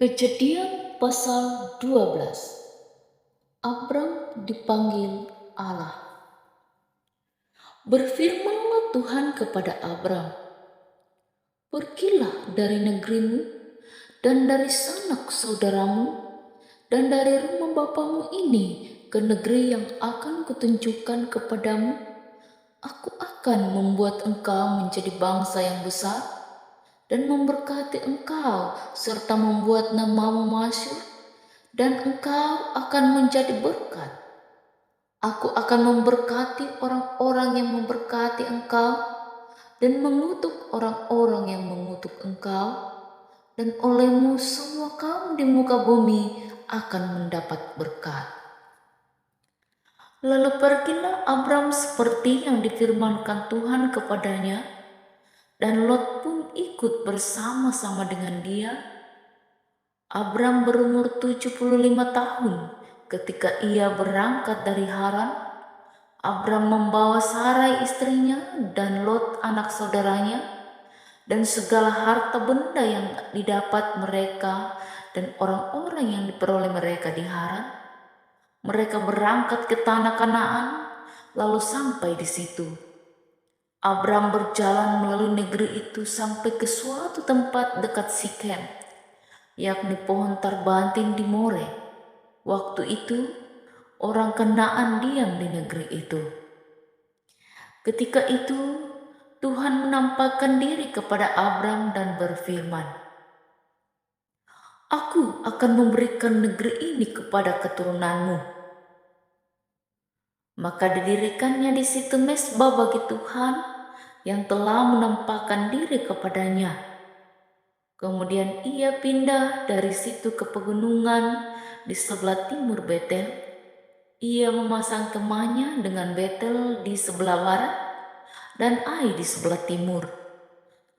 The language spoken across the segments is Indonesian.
Kejadian pasal 12. Abram dipanggil Allah. Berfirmanlah Tuhan kepada Abram, "Pergilah dari negerimu dan dari sanak saudaramu dan dari rumah bapamu ini ke negeri yang akan kutunjukkan kepadamu. Aku akan membuat engkau menjadi bangsa yang besar dan memberkati engkau serta membuat namamu masyhur, dan engkau akan menjadi berkat. Aku akan memberkati orang-orang yang memberkati engkau dan mengutuk orang-orang yang mengutuk engkau, dan olehmu semua kaum di muka bumi akan mendapat berkat." Lalu pergilah Abram seperti yang difirmankan Tuhan kepadanya, dan Lot pun ikut bersama-sama dengan dia. Abram berumur 75 tahun ketika ia berangkat dari Haran. Abram membawa Sarai istrinya dan Lot anak saudaranya dan segala harta benda yang didapat mereka dan orang-orang yang diperoleh mereka di Haran. Mereka berangkat ke tanah Kanaan lalu sampai di situ. Abram berjalan melalui negeri itu sampai ke suatu tempat dekat Sikem, yakni pohon tarbantin di More. Waktu itu orang Kanaan diam di negeri itu. Ketika itu Tuhan menampakkan diri kepada Abram dan berfirman, "Aku akan memberikan negeri ini kepada keturunanmu." Maka didirikannya di situ mezbah bagi Tuhan yang telah menampakkan diri kepadanya. Kemudian ia pindah dari situ ke pegunungan di sebelah timur Betel. Ia memasang kemahnya dengan Betel di sebelah barat dan Ai di sebelah timur.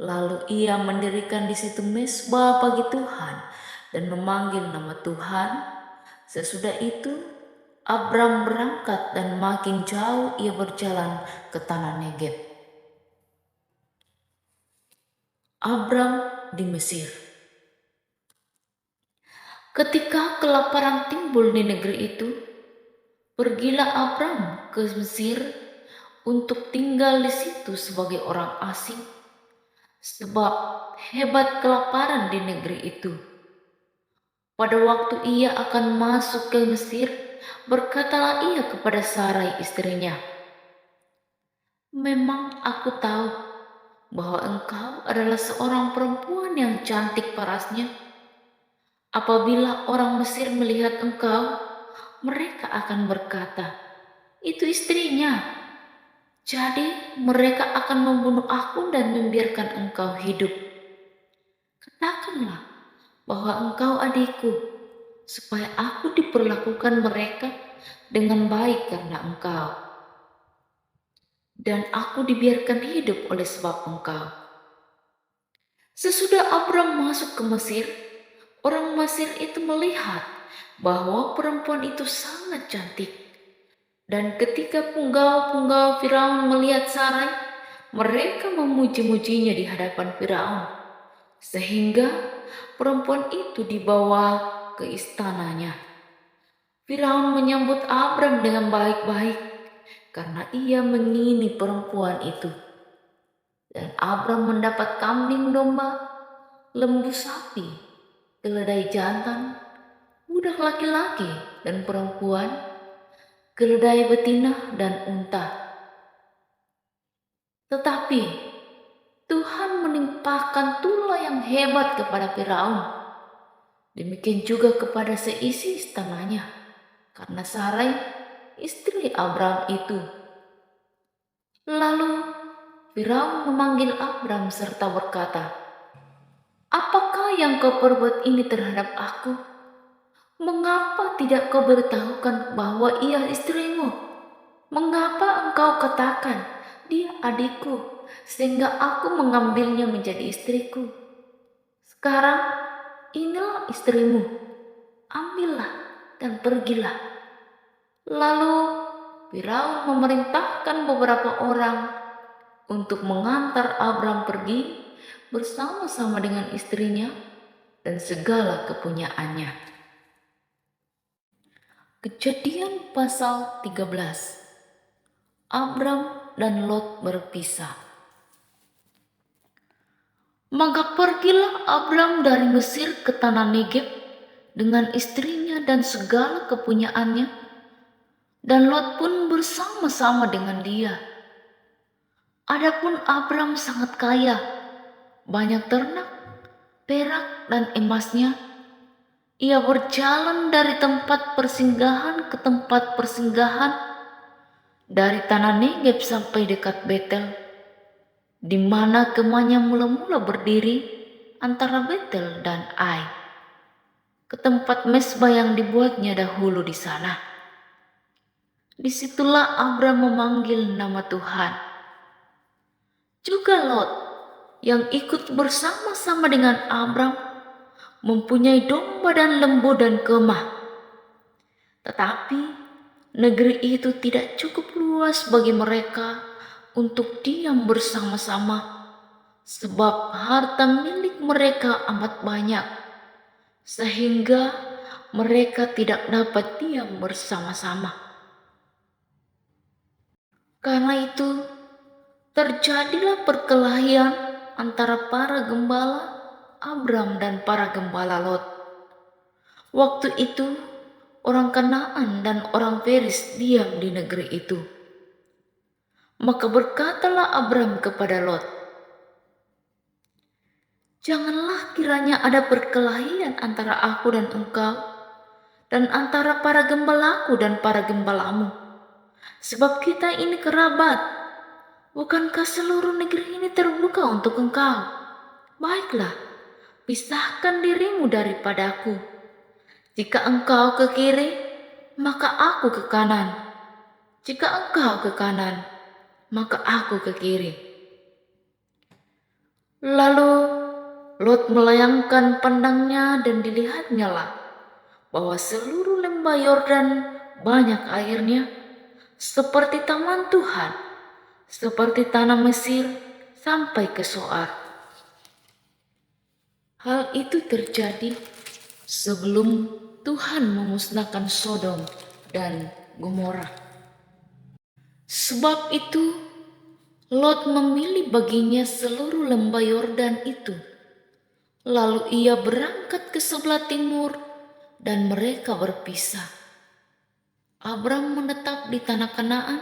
Lalu ia mendirikan di situ mezbah bagi Tuhan dan memanggil nama Tuhan. Sesudah itu Abram berangkat dan makin jauh ia berjalan ke tanah Negeb. Abram di Mesir. Ketika kelaparan timbul di negeri itu, pergilah Abram ke Mesir untuk tinggal di situ sebagai orang asing, sebab hebat kelaparan di negeri itu. Pada waktu ia akan masuk ke Mesir, berkatalah ia kepada Sarai istrinya, "Memang aku tahu bahwa engkau adalah seorang perempuan yang cantik parasnya. Apabila orang Mesir melihat engkau, mereka akan berkata, 'Itu istrinya.' Jadi mereka akan membunuh aku dan membiarkan engkau hidup. Katakanlah bahwa engkau adikku, supaya aku diperlakukan mereka dengan baik karena engkau, dan aku dibiarkan hidup oleh sebab engkau." Sesudah Abram masuk ke Mesir, orang Mesir itu melihat bahwa perempuan itu sangat cantik. Dan ketika punggawa-punggawa Firaun melihat Sarai, mereka memuji-mujinya di hadapan Firaun, sehingga perempuan itu dibawa ke istananya. Firaun menyambut Abram dengan baik-baik karena ia mengingini perempuan itu. Dan Abram mendapat kambing domba, lembu sapi, keledai jantan, budak laki-laki dan perempuan, keledai betina dan unta. Tetapi Tuhan menimpakan tulah yang hebat kepada Firaun. Demikian juga kepada seisi istananya, karena Sarai istri Abram itu. Lalu Firaun memanggil Abram serta berkata, "Apakah yang kau perbuat ini terhadap aku? Mengapa tidak kau beritahukan bahwa ia istrimu? Mengapa engkau katakan, 'Dia adikku,' sehingga aku mengambilnya menjadi istriku? Sekarang inilah istrimu, ambillah dan pergilah." Lalu Firaun memerintahkan beberapa orang untuk mengantar Abram pergi bersama-sama dengan istrinya. dan segala kepunyaannya. Kejadian pasal 13. Abram dan Lot berpisah. Maka pergilah Abram dari Mesir ke tanah Negeb dengan istrinya dan segala kepunyaannya, dan Lot pun bersama-sama dengan dia. Adapun Abram sangat kaya, banyak ternak, perak, dan emasnya. Ia berjalan dari tempat persinggahan ke tempat persinggahan, dari tanah Negeb sampai dekat Betel, di mana kemahnya mula-mula berdiri antara Betel dan Ai, ke tempat mezbah yang dibuatnya dahulu di sana. Disitulah Abram memanggil nama Tuhan. Juga Lot yang ikut bersama-sama dengan Abram mempunyai domba dan lembu dan kemah. Tetapi negeri itu tidak cukup luas bagi mereka untuk diam bersama-sama, sebab harta milik mereka amat banyak, sehingga mereka tidak dapat diam bersama-sama. Karena itu terjadilah perkelahian antara para gembala Abram dan para gembala Lot. Waktu itu orang Kanaan dan orang Feris diam di negeri itu. Maka berkatalah Abram kepada Lot, "Janganlah kiranya ada perkelahian antara aku dan engkau, dan antara para gembalaku dan para gembalamu, sebab kita ini kerabat. Bukankah seluruh negeri ini terbuka untuk engkau? Baiklah, pisahkan dirimu daripadaku. Jika engkau ke kiri, maka aku ke kanan. Jika engkau ke kanan, maka aku ke kiri." Lalu Lot melayangkan pandangnya dan dilihatnyalah bahwa seluruh lembah Yordan banyak airnya, seperti taman Tuhan, seperti tanah Mesir sampai ke Soar. Hal itu terjadi sebelum Tuhan memusnahkan Sodom dan Gomora. Sebab itu Lot memilih baginya seluruh lembah Yordan itu. Lalu ia berangkat ke sebelah timur dan mereka berpisah. Abram menetap di tanah Kanaan,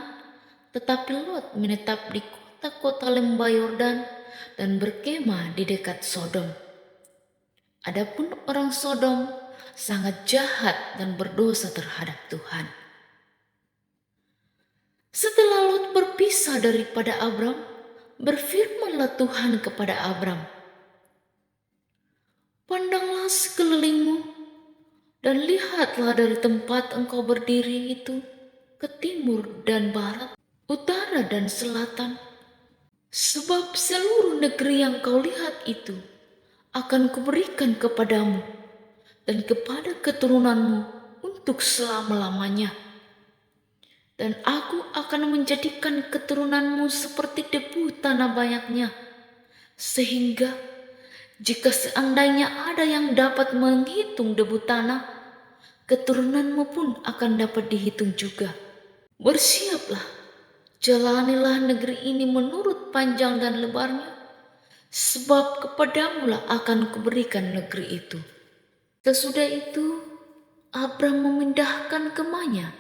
tetapi Lot menetap di kota-kota lembah Yordan dan berkemah di dekat Sodom. Adapun orang Sodom sangat jahat dan berdosa terhadap Tuhan. Setelah Lot berpisah daripada Abram, berfirmanlah Tuhan kepada Abram, "Pandanglah sekelilingmu dan lihatlah dari tempat engkau berdiri itu ke timur dan barat, utara dan selatan. Sebab seluruh negeri yang kau lihat itu akan kuberikan kepadamu dan kepada keturunanmu untuk selama-lamanya. Dan aku akan menjadikan keturunanmu seperti debu tanah banyaknya, sehingga jika seandainya ada yang dapat menghitung debu tanah, keturunanmu pun akan dapat dihitung juga. Bersiaplah, jalanilah negeri ini menurut panjang dan lebarnya, sebab kepadamulah akan kuberikan negeri itu." Sesudah itu Abram memindahkan kemahnya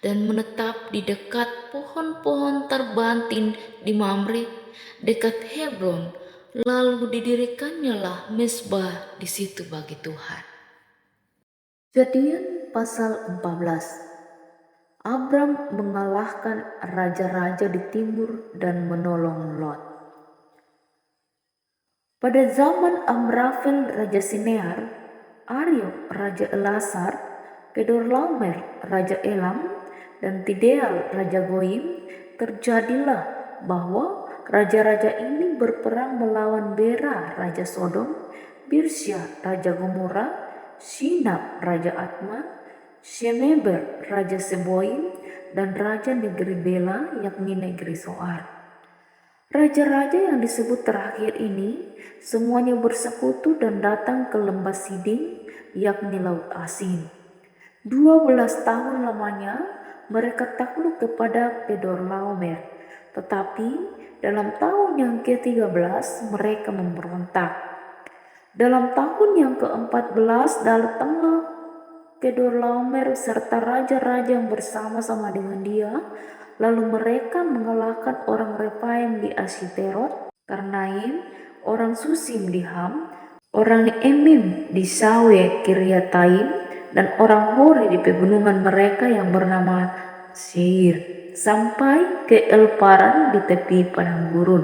dan menetap di dekat pohon-pohon terbantin di Mamre, dekat Hebron. Lalu didirikannya mezbah di situ bagi Tuhan. Kejadian pasal 14. Abram mengalahkan raja-raja di timur dan menolong Lot. Pada zaman Amrafel Raja Sinear, Aryok Raja Elasar, Kedorlaomer Raja Elam, dan Tideal Raja Goyim, terjadilah bahwa raja-raja ini berperang melawan Bera Raja Sodom, Birsya Raja Gomora, Shinab Raja Atman, Shemeber Raja Seboim, dan Raja negeri Bela yakni negeri Soar. Raja-raja yang disebut terakhir ini semuanya bersekutu dan datang ke lembah Sidim, yakni Laut Asin. 12 tahun lamanya mereka takluk kepada Kedorlaomer, tetapi dalam tahun yang ke-13 mereka memberontak. Dalam tahun yang ke-14 datanglah Kedorlaomer serta raja-raja yang bersama-sama dengan dia. Lalu mereka mengalahkan orang Refaim di Asiterot, Karnaim, orang Susim di Ham, orang Emim di Sawe Kiryataim, dan orang Hori di pegunungan mereka yang bernama Seir, sampai ke El Paran di tepi padang gurun.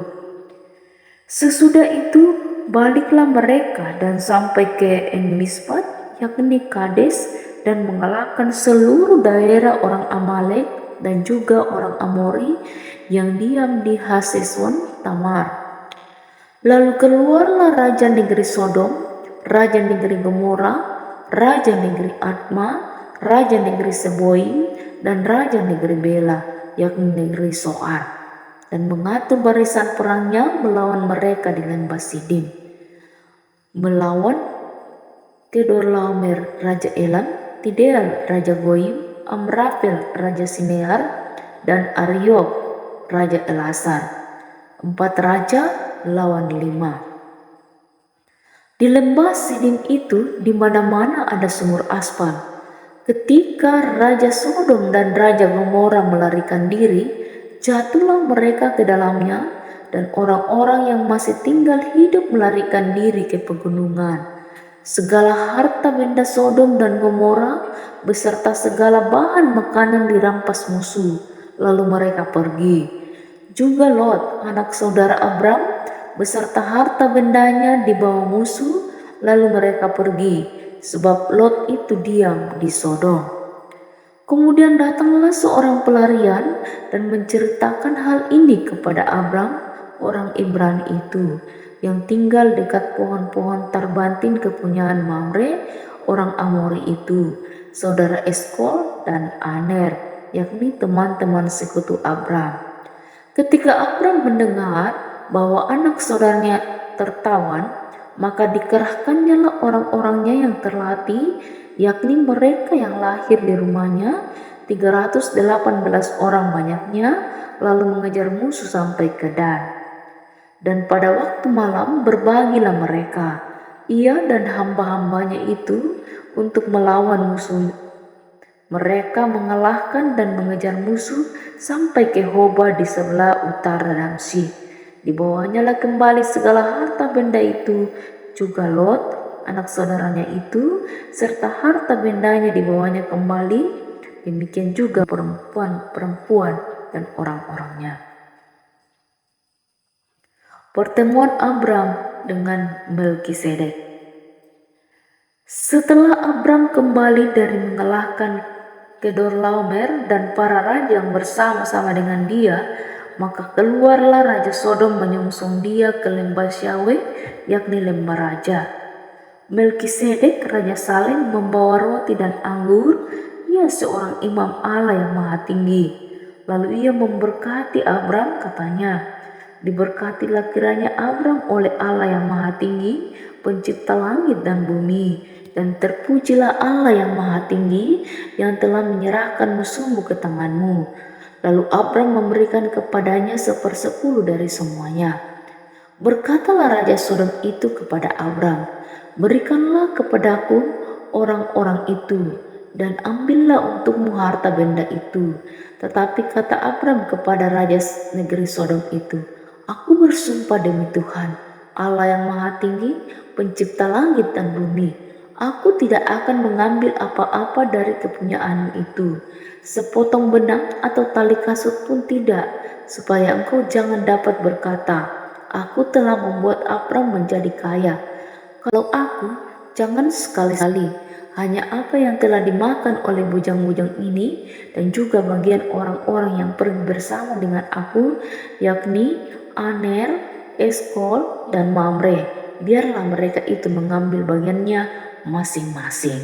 Sesudah itu baliklah mereka dan sampai ke En-Mispat, yakni Kades, dan mengalahkan seluruh daerah orang Amalek dan juga orang Amori yang diam di Haseson Tamar. Lalu keluarlah raja negeri Sodom, raja negeri Gomora, raja negeri Adma, raja negeri Seboim, dan raja negeri Bela, yakni negeri Soar, dan mengatur barisan perangnya melawan mereka di lembah Sidim, melawan Kedorlaomer raja Elam, Tidal raja Goim, Amrafel raja Sinear, dan Ariob raja Elasar. 4 raja lawan 5. Di lembah Sidim itu di mana-mana ada sumur aspal. Ketika Raja Sodom dan Raja Gomora melarikan diri, jatuhlah mereka ke dalamnya, dan orang-orang yang masih tinggal hidup melarikan diri ke pegunungan. Segala harta benda Sodom dan Gomora beserta segala bahan makanan dirampas musuh, lalu mereka pergi. Juga Lot, anak saudara Abram, beserta harta bendanya dibawa musuh, lalu mereka pergi, sebab Lot itu diam di Sodom. Kemudian datanglah seorang pelarian dan menceritakan hal ini kepada Abram, orang Ibrani itu, yang tinggal dekat pohon-pohon tarbantin kepunyaan Mamre, orang Amori itu, saudara Eskol dan Aner, yakni teman-teman sekutu Abram. Ketika Abram mendengar bahwa anak saudaranya tertawan, maka dikerahkannyalah orang-orangnya yang terlatih, yakni mereka yang lahir di rumahnya, 318 orang banyaknya, lalu mengejar musuh sampai ke Dan. Dan pada waktu malam berbagilah mereka, ia dan hamba-hambanya itu, untuk melawan musuh. Mereka mengalahkan dan mengejar musuh sampai ke Hoba di sebelah utara Damsyik. Dibawanyalah kembali segala harta benda itu, juga Lot, anak saudaranya itu, serta harta bendanya dibawanya kembali. Demikian juga perempuan-perempuan dan orang-orangnya. Pertemuan Abram dengan Melkisedek. Setelah Abram kembali dari mengalahkan Kedorlaomer dan para raja yang bersama-sama dengan dia, maka keluarlah Raja Sodom menyongsong dia ke lembah Syawe, yakni lembah raja. Melkisedek Raja Salem membawa roti dan anggur, ia seorang imam Allah yang maha tinggi. Lalu ia memberkati Abram, katanya, diberkatilah kiranya Abram oleh Allah yang maha tinggi, pencipta langit dan bumi, dan terpujilah Allah yang maha tinggi yang telah menyerahkan musuhmu ke tanganmu. Lalu Abram memberikan kepadanya 1/10 dari semuanya. Berkatalah Raja Sodom itu kepada Abram, berikanlah kepadaku orang-orang itu, dan ambillah untukmu harta benda itu. Tetapi kata Abram kepada Raja negeri Sodom itu, aku bersumpah demi Tuhan, Allah yang maha tinggi, pencipta langit dan bumi, aku tidak akan mengambil apa-apa dari kepunyaanmu itu, sepotong benang atau tali kasut pun tidak, supaya engkau jangan dapat berkata, aku telah membuat Abram menjadi kaya. Kalau aku, jangan sekali-kali, hanya apa yang telah dimakan oleh bujang-bujang ini, dan juga bagian orang-orang yang pergi bersama dengan aku, yakni Aner, Eskol, dan Mamre. Biarlah mereka itu mengambil bagiannya masing-masing.